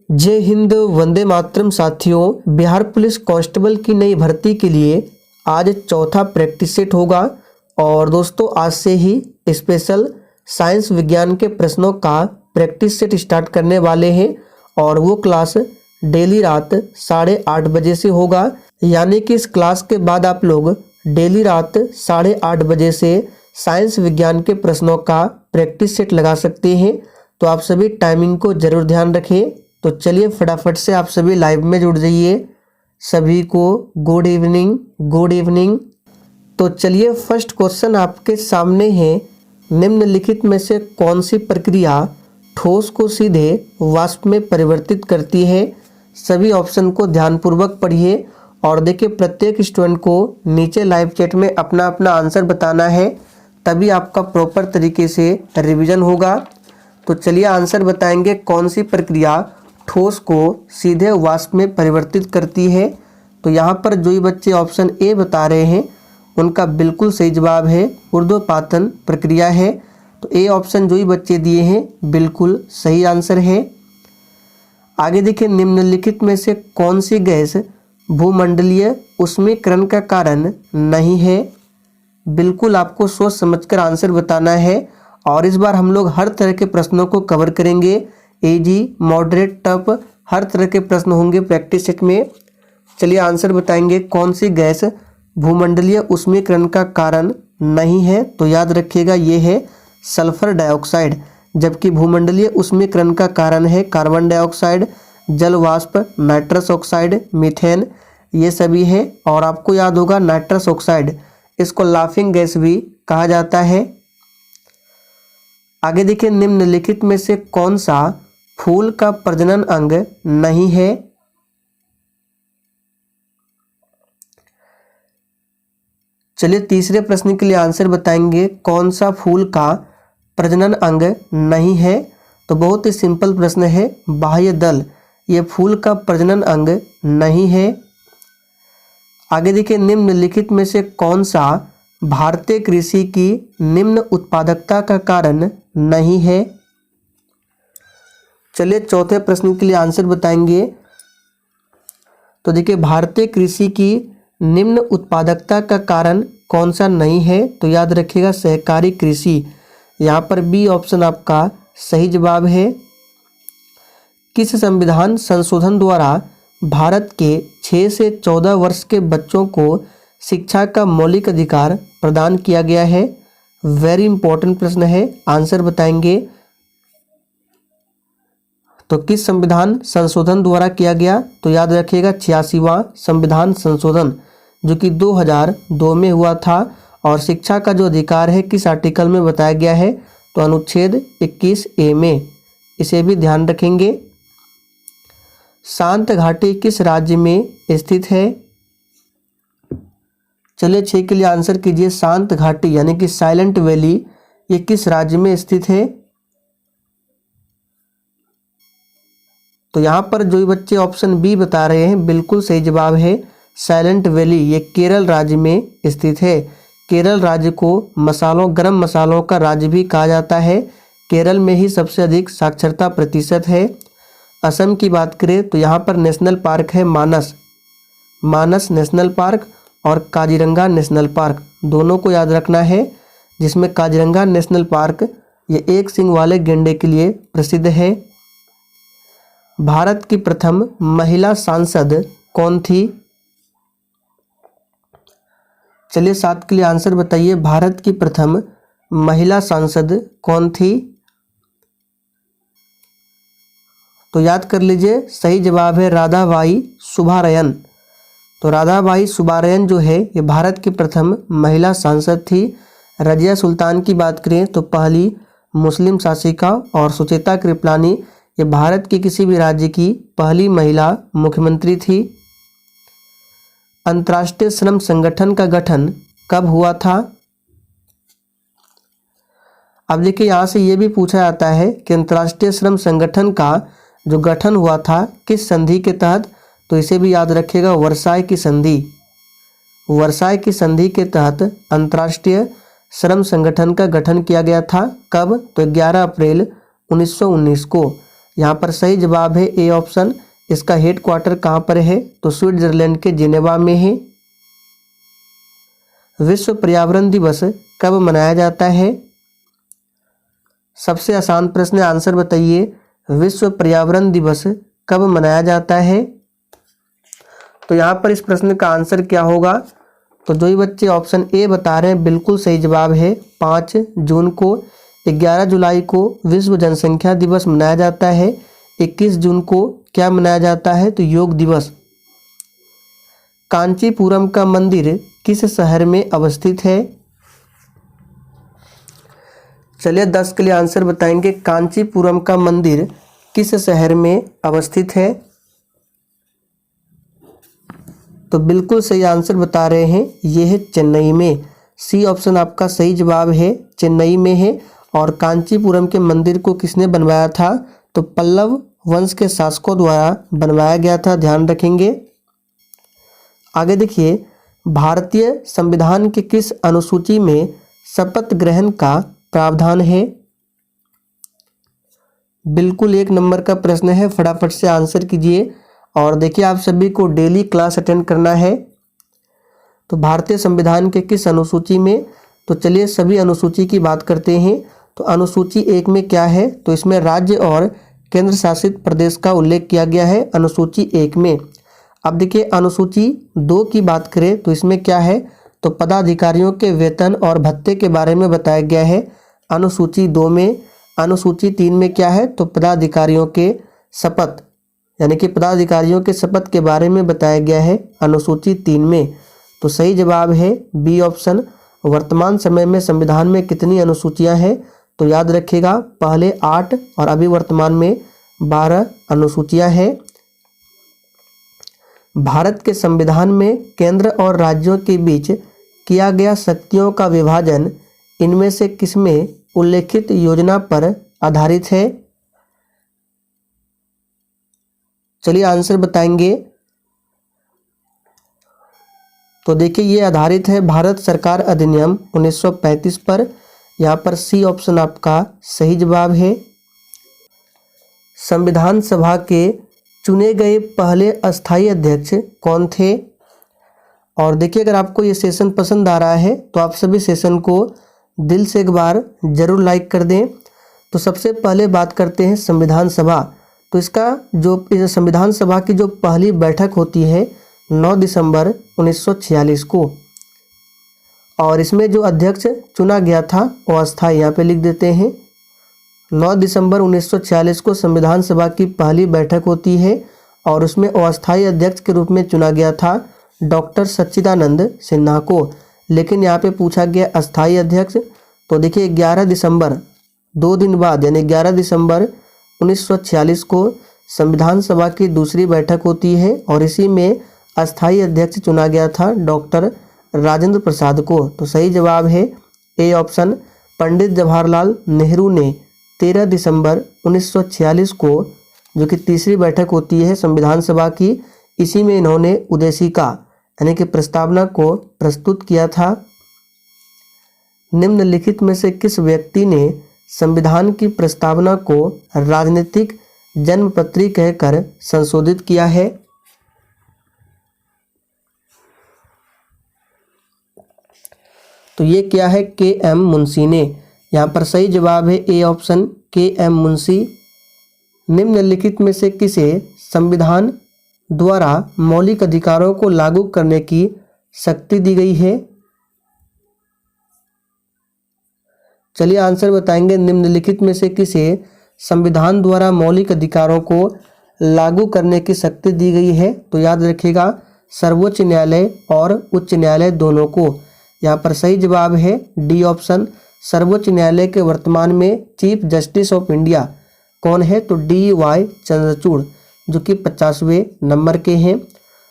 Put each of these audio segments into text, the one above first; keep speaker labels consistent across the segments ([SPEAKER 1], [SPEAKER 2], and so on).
[SPEAKER 1] जय हिंद, वंदे मातरम। साथियों, Bihar police constable की नई भर्ती के लिए आज चौथा प्रैक्टिस सेट होगा। और दोस्तों, आज से ही स्पेशल साइंस विज्ञान के प्रश्नों का प्रैक्टिस सेट स्टार्ट करने वाले हैं। और वो क्लास डेली रात 8:30 बजे से होगा। यानी कि इस क्लास के बाद आप लोग डेली रात 8:30 बजे से साइंस विज्ञान के प्रश्नों का प्रैक्टिस सेट लगा सकते हैं। तो आप सभी टाइमिंग को जरूर ध्यान रखें। तो चलिए फटाफट से आप सभी लाइव में जुड़ जाइए। सभी को गुड इवनिंग, गुड इवनिंग। तो चलिए फर्स्ट क्वेश्चन आपके सामने है। निम्नलिखित में से कौन सी प्रक्रिया ठोस को सीधे वाष्प में परिवर्तित करती है? सभी ऑप्शन को ध्यानपूर्वक पढ़िए और देखिए, प्रत्येक स्टूडेंट को नीचे लाइव चैट में अपना अपना आंसर बताना है, तभी आपका प्रॉपर तरीके से रिवीजन होगा। तो चलिए आंसर बताएंगे। कौन सी प्रक्रिया ठोस को सीधे वाष्प में परिवर्तित करती है? तो यहाँ पर जो ही बच्चे ऑप्शन ए बता रहे हैं उनका बिल्कुल सही जवाब है, ऊर्ध्वपातन प्रक्रिया है। तो ए ऑप्शन जो ही बच्चे दिए हैं बिल्कुल सही आंसर है। आगे देखिए, निम्नलिखित में से कौन सी गैस भूमंडलीय ऊष्मीकरण का कारण नहीं है? बिल्कुल आपको सोच समझकर आंसर बताना है। और इस बार हम लोग हर तरह के प्रश्नों को कवर करेंगे। इजी, मॉडरेट, टफ, हर तरह के प्रश्न होंगे प्रैक्टिस सेट में। चलिए आंसर बताएंगे। कौन सी गैस भूमंडलीय ऊष्मीकरण का कारण नहीं है? तो याद रखिएगा, ये है सल्फर डाइऑक्साइड। जबकि भूमंडलीय ऊष्मीकरण का कारण है कार्बन डाइऑक्साइड, जल वाष्प, नाइट्रस ऑक्साइड, मीथेन, ये सभी है। और आपको याद होगा नाइट्रस ऑक्साइड, इसको लाफिंग गैस भी कहा जाता है। आगे देखिए, निम्नलिखित में से कौन सा फूल का प्रजनन अंग नहीं है? चलिए तीसरे प्रश्न के लिए आंसर बताएंगे। कौन सा फूल का प्रजनन अंग नहीं है? तो बहुत ही सिंपल प्रश्न है, बाह्य दल, ये फूल का प्रजनन अंग नहीं है। आगे देखिए, निम्नलिखित में से कौन सा भारतीय कृषि की निम्न उत्पादकता का कारण नहीं है? चलिए चौथे प्रश्न के लिए आंसर बताएंगे। तो देखिए, भारतीय कृषि की निम्न उत्पादकता का कारण कौन सा नहीं है? तो याद रखिएगा सहकारी कृषि। यहाँ पर बी ऑप्शन आपका सही जवाब है। किस संविधान संशोधन द्वारा भारत के 6 से 14 वर्ष के बच्चों को शिक्षा का मौलिक अधिकार प्रदान किया गया है? वेरी इंपॉर्टेंट प्रश्न है, आंसर बताएंगे। तो किस संविधान संशोधन द्वारा किया गया? तो याद रखिएगा 86वां संविधान संशोधन, जो कि 2002 में हुआ था। और शिक्षा का जो अधिकार है किस आर्टिकल में बताया गया है? तो अनुच्छेद 21A में, इसे भी ध्यान रखेंगे। शांत घाटी किस राज्य में स्थित है? चलिए 6 के लिए आंसर कीजिए। शांत घाटी यानी कि साइलेंट वैली, ये किस राज्य में स्थित है? तो यहाँ पर जो बच्चे ऑप्शन बी बता रहे हैं बिल्कुल सही जवाब है, साइलेंट वैली, ये केरल राज्य में स्थित है। केरल राज्य को मसालों, गरम मसालों का राज्य भी कहा जाता है। केरल में ही सबसे अधिक साक्षरता प्रतिशत है। असम की बात करें तो यहाँ पर नेशनल पार्क है मानस, मानस नेशनल पार्क और काजीरंगा नेशनल पार्क, दोनों को याद रखना है। जिसमें काजीरंगा नेशनल पार्क ये एक सींग वाले गैंडे के लिए प्रसिद्ध है। भारत की प्रथम महिला सांसद कौन थी? चलिए 7 के लिए आंसर बताइए। भारत की प्रथम महिला सांसद कौन थी? तो याद कर लीजिए, सही जवाब है राधाबाई सुब्बारायन। तो राधाबाई सुब्बारायन जो है ये भारत की प्रथम महिला सांसद थी। रजिया सुल्तान की बात करें तो पहली मुस्लिम शासिका। और सुचेता कृपलानी ये भारत के किसी भी राज्य की पहली महिला मुख्यमंत्री थी। अंतर्राष्ट्रीय श्रम संगठन का गठन कब हुआ था? अब देखिए, यहाँ से ये भी पूछा जाता है कि अंतर्राष्ट्रीय श्रम संगठन का जो गठन हुआ था किस संधि के तहत? तो इसे भी याद रखिएगा, वर्साय की संधि। वर्साय की संधि के तहत अंतर्राष्ट्रीय श्रम संगठन का गठन किया गया था। कब? तो 11 अप्रैल 1919 को। यहाँ पर सही जवाब है ए ऑप्शन। इसका हेड क्वार्टर कहाँ पर है? तो स्विट्जरलैंड के जिनेवा में है। विश्व पर्यावरण दिवस कब मनाया जाता है? सबसे आसान प्रश्न है, आंसर बताइए। विश्व पर्यावरण दिवस कब मनाया जाता है? तो यहाँ पर इस प्रश्न का आंसर क्या होगा? तो जो ही बच्चे ऑप्शन ए बता रहे हैं बिल्कुल सही जवाब है। 5 जून को। 11 जुलाई को विश्व जनसंख्या दिवस मनाया जाता है। 21 जून को क्या मनाया जाता है? तो योग दिवस। कांचीपुरम का मंदिर किस शहर में अवस्थित है? चलिए 10 के लिए आंसर बताएंगे। कांचीपुरम का मंदिर किस शहर में अवस्थित है? तो बिल्कुल सही आंसर बता रहे हैं, ये है चेन्नई में। सी ऑप्शन आपका सही जवाब है, चेन्नई में है। और कांचीपुरम के मंदिर को किसने बनवाया था? तो पल्लव वंश के शासकों द्वारा बनवाया गया था, ध्यान रखेंगे। आगे देखिए, भारतीय संविधान के किस अनुसूची में शपथ ग्रहण का प्रावधान है? बिल्कुल 1 नंबर का प्रश्न है, फटाफट से आंसर कीजिए। और देखिए, आप सभी को डेली क्लास अटेंड करना है। तो भारतीय संविधान के किस अनुसूची में? तो चलिए सभी अनुसूची की बात करते हैं। तो अनुसूची 1 में क्या है? तो इसमें राज्य और केंद्र शासित प्रदेश का उल्लेख किया गया है अनुसूची 1 में। अब देखिए, अनुसूची 2 की बात करें तो इसमें क्या है? तो पदाधिकारियों के वेतन और भत्ते के बारे में बताया गया है अनुसूची 2 में। अनुसूची 3 में क्या है? तो पदाधिकारियों के शपथ, यानी कि पदाधिकारियों के शपथ के बारे में बताया गया है अनुसूची 3 में। तो सही जवाब है बी ऑप्शन। वर्तमान समय में संविधान में कितनी अनुसूचियां हैं? तो याद रखिएगा, पहले 8 और अभी वर्तमान में 12 अनुसूचियां हैं। भारत के संविधान में केंद्र और राज्यों के बीच किया गया शक्तियों का विभाजन इनमें से किसमें उल्लेखित योजना पर आधारित है? चलिए आंसर बताएंगे। तो देखिए, ये आधारित है भारत सरकार अधिनियम 1935 पर। यहाँ पर सी ऑप्शन आपका सही जवाब है। संविधान सभा के चुने गए पहले अस्थायी अध्यक्ष कौन थे? और देखिए, अगर आपको ये सेशन पसंद आ रहा है तो आप सभी सेशन को दिल से एक बार जरूर लाइक कर दें। तो सबसे पहले बात करते हैं संविधान सभा। तो इसका जो संविधान सभा की जो पहली बैठक होती है 9 दिसंबर 1946 को, और इसमें जो अध्यक्ष चुना गया था वो अस्थायी, यहाँ पे लिख देते हैं 9 दिसंबर 1946 को संविधान सभा की पहली बैठक होती है और उसमें अस्थायी अध्यक्ष के रूप में चुना गया था डॉक्टर सच्चिदानंद सिन्हा को। लेकिन यहाँ पे पूछा गया अस्थायी अध्यक्ष। तो देखिए 11 दिसंबर 2 दिन बाद, यानी 11 दिसंबर 1946 को संविधान सभा की दूसरी बैठक होती है और इसी में अस्थायी अध्यक्ष चुना गया था डॉक्टर राजेंद्र प्रसाद को। तो सही जवाब है ए ऑप्शन। पंडित जवाहरलाल नेहरू ने 13 दिसंबर 1946 को, जो कि तीसरी बैठक होती है संविधान सभा की, इसी में इन्होंने उद्देशिका यानी कि प्रस्तावना को प्रस्तुत किया था। निम्नलिखित में से किस व्यक्ति ने संविधान की प्रस्तावना को राजनीतिक जन्मपत्री कहकर संशोधित किया है? तो ये क्या है? के एम मुंशी ने। यहाँ पर सही जवाब है ए ऑप्शन, के एम मुंशी। निम्नलिखित में से किसे संविधान द्वारा मौलिक अधिकारों को लागू करने की शक्ति दी गई है? चलिए आंसर बताएंगे। निम्नलिखित में से किसे संविधान द्वारा मौलिक अधिकारों को लागू करने की शक्ति दी गई है? तो याद रखिएगा, सर्वोच्च न्यायालय और उच्च न्यायालय दोनों को। यहाँ पर सही जवाब है डी ऑप्शन। सर्वोच्च न्यायालय के वर्तमान में चीफ जस्टिस ऑफ इंडिया कौन है? तो डी वाई चंद्रचूड़, जो कि 50वें नंबर के हैं।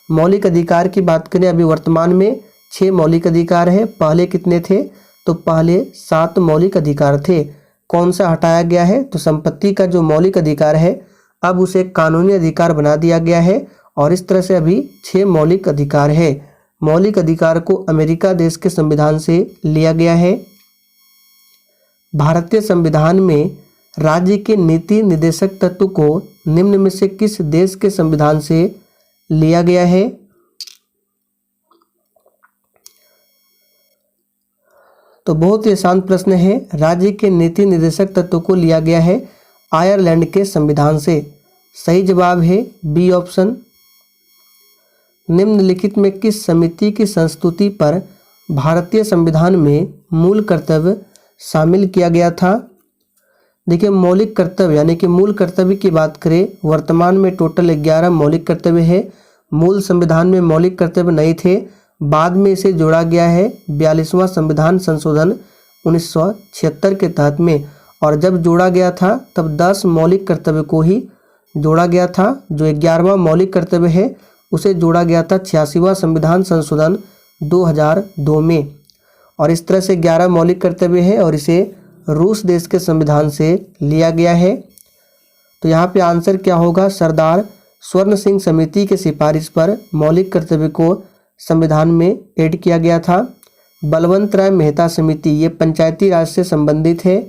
[SPEAKER 1] मौलिक अधिकार की बात करें, अभी वर्तमान में 6 मौलिक अधिकार है। पहले कितने थे? तो पहले 7 मौलिक अधिकार थे। कौन सा हटाया गया है? तो संपत्ति का जो मौलिक अधिकार है अब उसे कानूनी अधिकार बना दिया गया है और इस तरह से अभी 6 मौलिक अधिकार है। मौलिक अधिकार को अमेरिका देश के संविधान से लिया गया है। भारतीय संविधान में राज्य के नीति निर्देशक तत्व को निम्न में से किस देश के संविधान से लिया गया है? तो बहुत ही आसान प्रश्न है। राज्य के नीति निर्देशक तत्व को लिया गया है आयरलैंड के संविधान से। सही जवाब है बी ऑप्शन। निम्नलिखित में किस समिति की संस्तुति पर भारतीय संविधान में मूल कर्तव्य शामिल किया गया था? देखिए, मौलिक कर्तव्य यानी कि मूल कर्तव्य की बात करें, वर्तमान में टोटल 11 मौलिक कर्तव्य है। मूल संविधान में मौलिक कर्तव्य नहीं थे, बाद में इसे जोड़ा गया है 42वां संविधान संशोधन 1976 के तहत में। और जब जोड़ा गया था तब 10 मौलिक कर्तव्य को ही जोड़ा गया था। जो 11वां मौलिक कर्तव्य है उसे जोड़ा गया था 86वां संविधान संशोधन 2002 में। और इस तरह से 11 मौलिक कर्तव्य है और इसे रूस देश के संविधान से लिया गया है। तो यहाँ पे आंसर क्या होगा? सरदार स्वर्ण सिंह समिति के सिफारिश पर मौलिक कर्तव्य को संविधान में ऐड किया गया था। बलवंत राय मेहता समिति ये पंचायती राज से संबंधित है।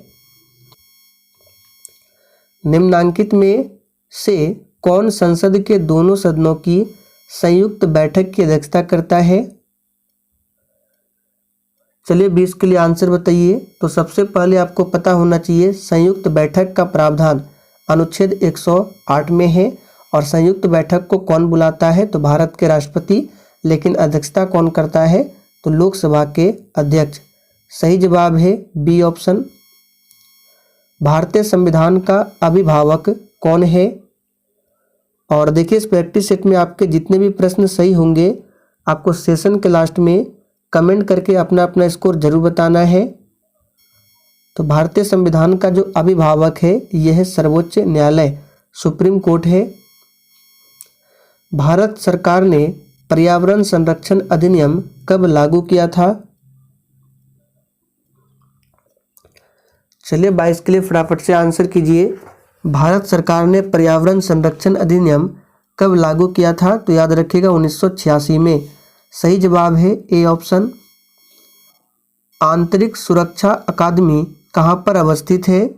[SPEAKER 1] निम्नांकित में से कौन संसद के दोनों सदनों की संयुक्त बैठक की अध्यक्षता करता है? चलिए 20 के लिए आंसर बताइए। तो सबसे पहले आपको पता होना चाहिए संयुक्त बैठक का प्रावधान अनुच्छेद 108 में है। और संयुक्त बैठक को कौन बुलाता है? तो भारत के राष्ट्रपति। लेकिन अध्यक्षता कौन करता है? तो लोकसभा के अध्यक्ष। सही जवाब है बी ऑप्शन। भारतीय संविधान का अभिभावक कौन है? और देखिए, इस प्रैक्टिस सेट में आपके जितने भी प्रश्न सही होंगे आपको सेशन के लास्ट में कमेंट करके अपना अपना स्कोर जरूर बताना है। तो भारतीय संविधान का जो अभिभावक है यह है सर्वोच्च न्यायालय, सुप्रीम कोर्ट है। भारत सरकार ने पर्यावरण संरक्षण अधिनियम कब लागू किया था? चलिए 22 के लिए फटाफट से आंसर कीजिए। भारत सरकार ने पर्यावरण संरक्षण अधिनियम कब लागू किया था? तो याद रखिएगा 1986 में। सही जवाब है ए ऑप्शन। आंतरिक सुरक्षा अकादमी कहाँ पर अवस्थित है?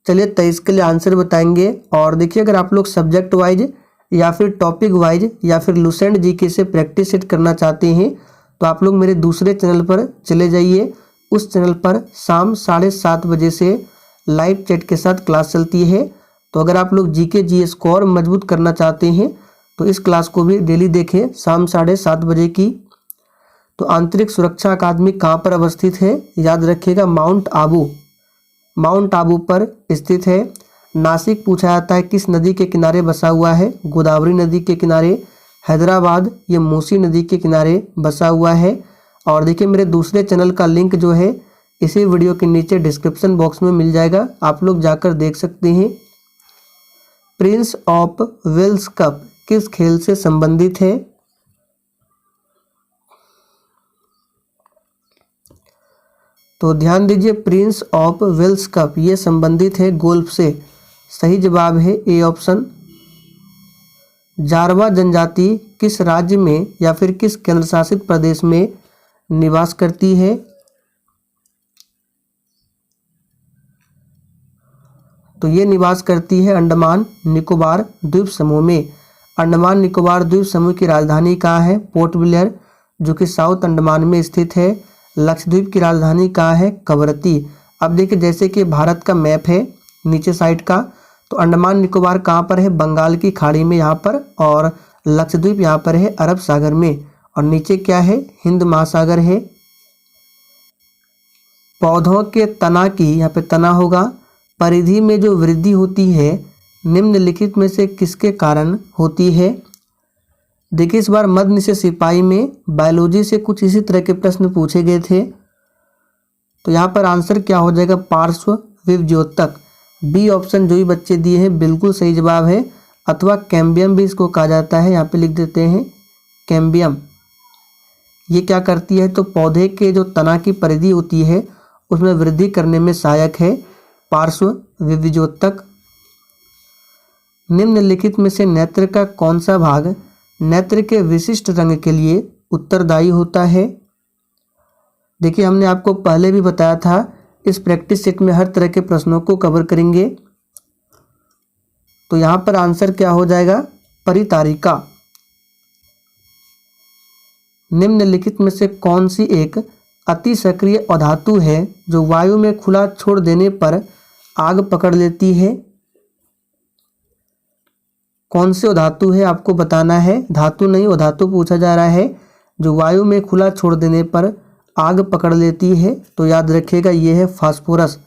[SPEAKER 1] चलिए 23 के लिए आंसर बताएंगे। और देखिए, अगर आप लोग सब्जेक्ट वाइज या फिर टॉपिक वाइज या फिर लुसेंट जीके से प्रैक्टिस सेट करना चाहते हैं तो आप लोग मेरे दूसरे चैनल पर चले जाइए। उस चैनल पर शाम 7:30 बजे से लाइव चैट के साथ क्लास चलती है। तो अगर आप लोग जीके जीएस को और मजबूत करना चाहते हैं तो इस क्लास को भी डेली देखें शाम 7:30 बजे की। तो आंतरिक सुरक्षा अकादमी कहाँ पर अवस्थित है? याद रखिएगा माउंट आबू पर स्थित है। नासिक पूछा जाता है किस नदी के किनारे बसा हुआ है? गोदावरी नदी के किनारे। हैदराबाद ये मूसी नदी के किनारे बसा हुआ है। और देखिए, मेरे दूसरे चैनल का लिंक जो है इसी वीडियो के नीचे डिस्क्रिप्शन बॉक्स में मिल जाएगा, आप लोग जाकर देख सकते हैं। प्रिंस ऑफ वेल्स कप किस खेल से संबंधित है? तो ध्यान दीजिए, प्रिंस ऑफ वेल्स कप ये संबंधित है गोल्फ से। सही जवाब है ए ऑप्शन। जारवा जनजाति किस राज्य में या फिर किस केंद्र शासित प्रदेश में निवास करती है? तो ये निवास करती है अंडमान निकोबार द्वीप समूह में। अंडमान निकोबार द्वीप समूह की राजधानी कहाँ है? पोर्ट ब्लेयर, जो कि साउथ अंडमान में स्थित है। लक्षद्वीप की राजधानी कहाँ है? कवरत्ती। अब देखिए, जैसे कि भारत का मैप है नीचे साइड का, तो अंडमान निकोबार कहाँ पर है? बंगाल की खाड़ी में यहाँ पर। और लक्षद्वीप यहाँ पर है अरब सागर में। और नीचे क्या है? हिंद महासागर है। पौधों के तना की, यहाँ पे तना होगा, परिधि में जो वृद्धि होती है निम्नलिखित में से किसके कारण होती है? देखिए, इस बार मध्य निषेध सिपाही में बायोलॉजी से कुछ इसी तरह के प्रश्न पूछे गए थे। तो यहाँ पर आंसर क्या हो जाएगा? पार्श्व विभज्योतक। बी ऑप्शन जो भी बच्चे दिए हैं बिल्कुल सही जवाब है। अथवा कैम्बियम भी इसको कहा जाता है, यहाँ पे लिख देते हैं कैम्बियम। ये क्या करती है? तो पौधे के जो तना की परिधि होती है उसमें वृद्धि करने में सहायक है पार्श्व विभज्योतक। निम्नलिखित में से नेत्र का कौन सा भाग नेत्र के विशिष्ट रंग के लिए उत्तरदायी होता है? देखिए, हमने आपको पहले भी बताया था इस प्रैक्टिस सेट में हर तरह के प्रश्नों को कवर करेंगे। तो यहाँ पर आंसर क्या हो जाएगा, परितारिका। निम्नलिखित में से कौन सी एक अति सक्रिय अधातु है जो वायु में खुला छोड़ देने पर आग पकड़ लेती है? कौन से अधातु है आपको बताना है, धातु नहीं अधातु पूछा जा रहा है, जो वायु में खुला छोड़ देने पर आग पकड़ लेती है। तो याद रखिएगा ये है फास्फोरस।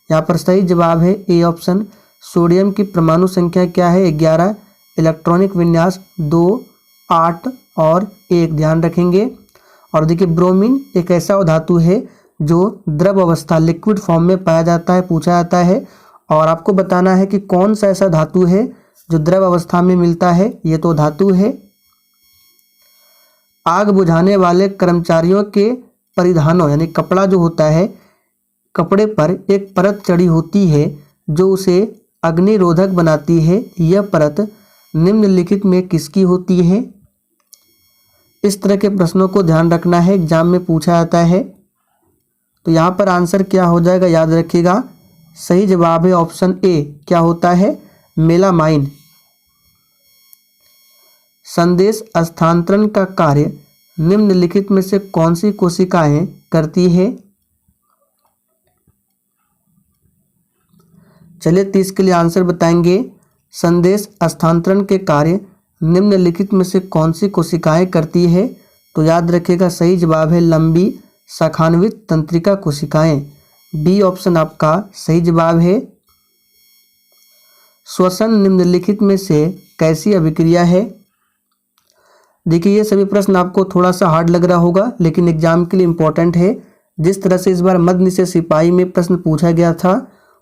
[SPEAKER 1] यहाँ पर सही जवाब है ए ऑप्शन। सोडियम की परमाणु संख्या क्या है, 11, इलेक्ट्रॉनिक विन्यास 2, 8 और 1 ध्यान रखेंगे। और देखिए ब्रोमीन एक ऐसा धातु है जो द्रव अवस्था लिक्विड फॉर्म में पाया जाता है, पूछा जाता है। और आपको बताना है कि कौन सा ऐसा धातु है जो द्रव अवस्था में मिलता है, ये तो धातु है। आग बुझाने वाले कर्मचारियों के परिधानों यानी कपड़ा जो होता है, कपड़े पर एक परत चढ़ी होती है जो उसे अग्निरोधक बनाती है। यह परत निम्नलिखित में किसकी होती है? इस तरह के प्रश्नों को ध्यान रखना है, एग्जाम में पूछा जाता है। तो यहाँ पर आंसर क्या हो जाएगा, याद रखिएगा सही जवाब है ऑप्शन ए। क्या होता है, मेलामाइन। संदेश स्थानांतरण का कार्य निम्नलिखित में से कौन सी कोशिकाएं करती है? चलिए 30 के लिए आंसर बताएंगे। संदेश स्थानांतरण के कार्य निम्नलिखित में से कौन सी कोशिकाएं करती है? तो याद रखिएगा सही जवाब है लंबी शाखान्वित तंत्रिका कोशिकाएं। बी ऑप्शन आपका सही जवाब है। श्वसन निम्नलिखित में से कैसी अभिक्रिया है? देखिए ये सभी प्रश्न आपको थोड़ा सा हार्ड लग रहा होगा, लेकिन एग्जाम के लिए इम्पोर्टेंट है। जिस तरह से इस बार मध्य निषेध सिपाही में प्रश्न पूछा गया था,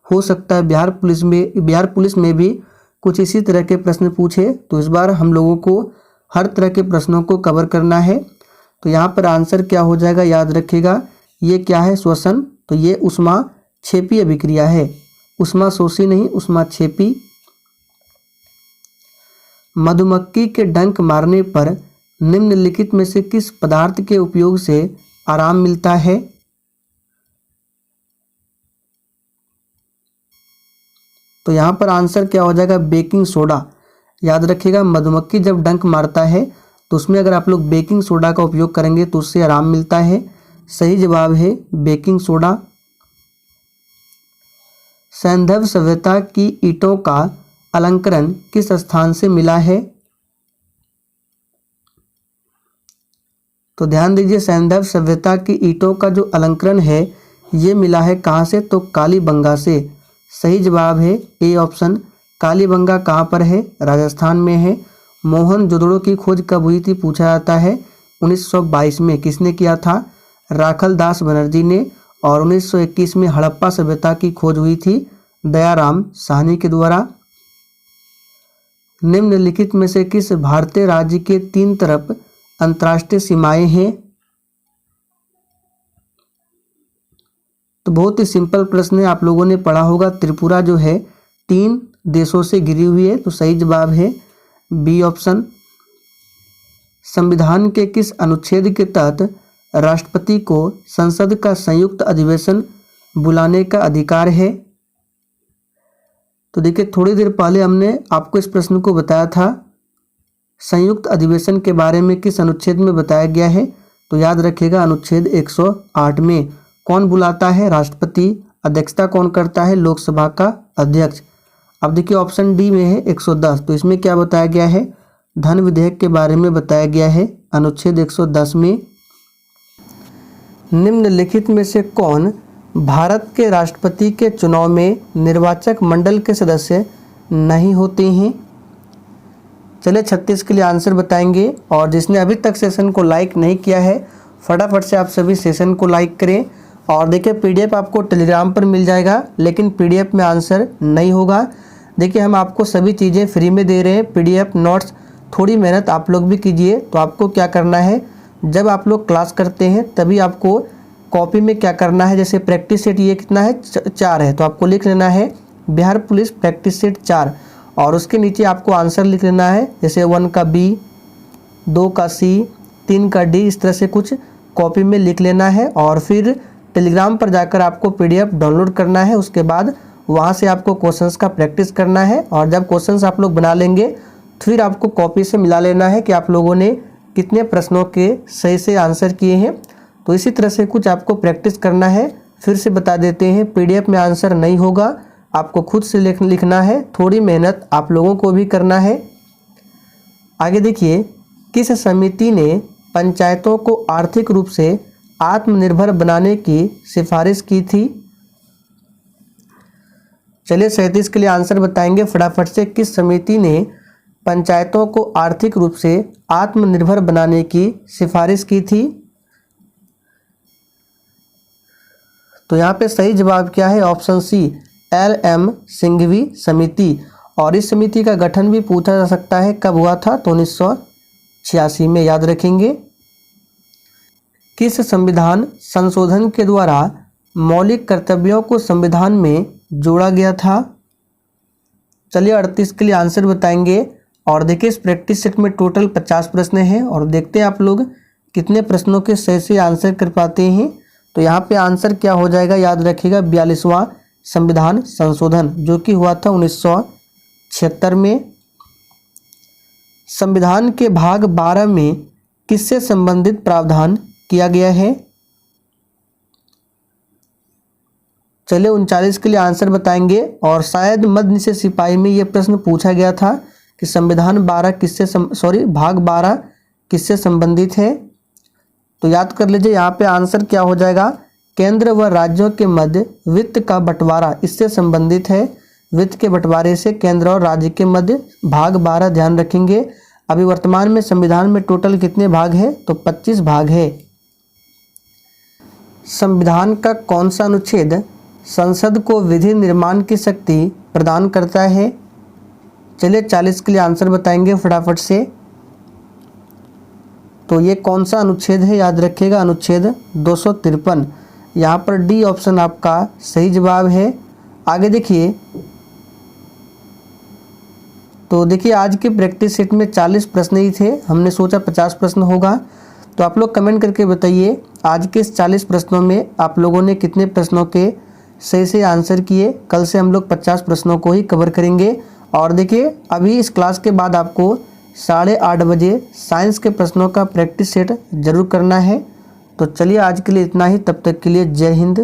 [SPEAKER 1] हो सकता है बिहार पुलिस में भी कुछ इसी तरह के प्रश्न पूछे। तो इस बार हम लोगों को हर तरह के प्रश्नों को कवर करना है। तो यहाँ पर आंसर क्या हो जाएगा, याद रखिएगा ये क्या है, श्वसन। तो ये ऊष्माक्षेपी अभिक्रिया है, ऊष्माशोषी नहीं, ऊष्माक्षेपी। मधुमक्खी के डंक मारने पर निम्नलिखित में से किस पदार्थ के उपयोग से आराम मिलता है? तो यहाँ पर आंसर क्या हो जाएगा, बेकिंग सोडा। याद रखिएगा मधुमक्खी जब डंक मारता है तो उसमें अगर आप लोग बेकिंग सोडा का उपयोग करेंगे तो उससे आराम मिलता है। सही जवाब है बेकिंग सोडा। सैंधव सभ्यता की ईंटों का अलंकरण किस स्थान से मिला है? तो ध्यान दीजिए सैंधव सभ्यता की ईंटों का जो अलंकरण है ये मिला है कहाँ से, तो कालीबंगा से। सही जवाब है ए ऑप्शन। कालीबंगा कहाँ पर है, राजस्थान में है। मोहनजोदड़ो की खोज कब हुई थी, पूछा जाता है 1922 में। किसने किया था, राखल दास बनर्जी ने। और 1921 में हड़प्पा सभ्यता की खोज हुई थी दयाराम साहनी के द्वारा। निम्नलिखित में से किस भारतीय राज्य के 3 तरफ अंतर्राष्ट्रीय सीमाएं हैं? तो बहुत ही सिंपल प्रश्न है, आप लोगों ने पढ़ा होगा। त्रिपुरा जो है 3 देशों से घिरी हुई है। तो सही जवाब है बी ऑप्शन। संविधान के किस अनुच्छेद के तहत राष्ट्रपति को संसद का संयुक्त अधिवेशन बुलाने का अधिकार है? तो देखिए थोड़ी देर पहले हमने आपको इस प्रश्न को बताया था, संयुक्त अधिवेशन के बारे में किस अनुच्छेद में बताया गया है। तो याद रखिएगा अनुच्छेद 108 में। कौन बुलाता है, राष्ट्रपति। अध्यक्षता कौन करता है, लोकसभा का अध्यक्ष। अब देखिए ऑप्शन डी में है 110। तो इसमें क्या बताया गया है, धन विधेयक के बारे में बताया गया है अनुच्छेद 110 में। निम्नलिखित में से कौन भारत के राष्ट्रपति के चुनाव में निर्वाचक मंडल के सदस्य नहीं होते हैं? चलिए 36 के लिए आंसर बताएंगे। और जिसने अभी तक सेशन को लाइक नहीं किया है फटाफट से आप सभी सेशन को लाइक करें। और देखिए पीडीएफ आपको टेलीग्राम पर मिल जाएगा, लेकिन पीडीएफ में आंसर नहीं होगा। देखिए हम आपको सभी चीज़ें फ्री में दे रहे हैं, पीडीएफ नोट्स। थोड़ी मेहनत आप लोग भी कीजिए। तो आपको क्या करना है, जब आप लोग क्लास करते हैं तभी आपको कॉपी में क्या करना है, जैसे प्रैक्टिस सेट ये कितना है 4 है, तो आपको लिख लेना है बिहार पुलिस प्रैक्टिस सेट 4। और उसके नीचे आपको आंसर लिख लेना है, जैसे 1 का बी, 2 का सी, 3 का डी, इस तरह से कुछ कॉपी में लिख लेना है। और फिर टेलीग्राम पर जाकर आपको PDF डाउनलोड करना है। उसके बाद वहाँ से आपको क्वेश्चंस का प्रैक्टिस करना है और जब क्वेश्चंस आप लोग बना लेंगे फिर आपको कॉपी से मिला लेना है कि आप लोगों ने कितने प्रश्नों के सही से आंसर किए हैं। तो इसी तरह से कुछ आपको प्रैक्टिस करना है। फिर से बता देते हैं, PDF में आंसर नहीं होगा, आपको खुद से लिखना है, थोड़ी मेहनत आप लोगों को भी करना है। आगे देखिए, किस समिति ने पंचायतों को आर्थिक रूप से आत्मनिर्भर बनाने की सिफारिश की थी? चलिए 37 के लिए आंसर बताएंगे फटाफट से। किस समिति ने पंचायतों को आर्थिक रूप से आत्मनिर्भर बनाने की सिफारिश की थी? तो यहाँ पे सही जवाब क्या है? ऑप्शन सी, LM सिंघवी समिति। और इस समिति का गठन भी पूछा जा सकता है, कब हुआ था? तो 1986 में, याद रखेंगे। किस संविधान संशोधन के द्वारा मौलिक कर्तव्यों को संविधान में जोड़ा गया था? चलिए 38 के लिए आंसर बताएंगे। और देखिए, इस प्रैक्टिस सेट में टोटल 50 प्रश्न हैं और देखते हैं आप लोग कितने प्रश्नों के सही से आंसर कर पाते हैं। तो यहाँ पे आंसर क्या हो जाएगा? याद रखिएगा, 42वां संविधान संशोधन, जो कि हुआ था 1976 में। संविधान के भाग 12 में किससे संबंधित प्रावधान किया गया है? चलिए 39 के लिए आंसर बताएंगे। और शायद मध्य निषेध सिपाही में ये प्रश्न पूछा गया था कि संविधान भाग 12 किससे संबंधित है? तो याद कर लीजिए, यहाँ पे आंसर क्या हो जाएगा? केंद्र व राज्यों के मध्य वित्त का बंटवारा इससे संबंधित है। वित्त के बंटवारे से केंद्र और राज्य के मध्य भाग 12 ध्यान रखेंगे। अभी वर्तमान में संविधान में टोटल कितने भाग है? तो 25 भाग है। संविधान का कौन सा अनुच्छेद संसद को विधि निर्माण की शक्ति प्रदान करता है? चलिए 40 के लिए आंसर बताएंगे फटाफट से। तो ये कौन सा अनुच्छेद है? याद रखिएगा, अनुच्छेद 253। यहाँ पर डी ऑप्शन आपका सही जवाब है। आगे देखिए, तो देखिए आज के प्रैक्टिस सेट में 40 प्रश्न ही थे, हमने सोचा 50 प्रश्न होगा। तो आप लोग कमेंट करके बताइए आज के इस 40 प्रश्नों में आप लोगों ने कितने प्रश्नों के सही से आंसर किए। कल से हम लोग 50 प्रश्नों को ही कवर करेंगे। और देखिए, अभी इस क्लास के बाद आपको 8:30 बजे साइंस के प्रश्नों का प्रैक्टिस सेट जरूर करना है। तो चलिए आज के लिए इतना ही, तब तक के लिए जय हिंद।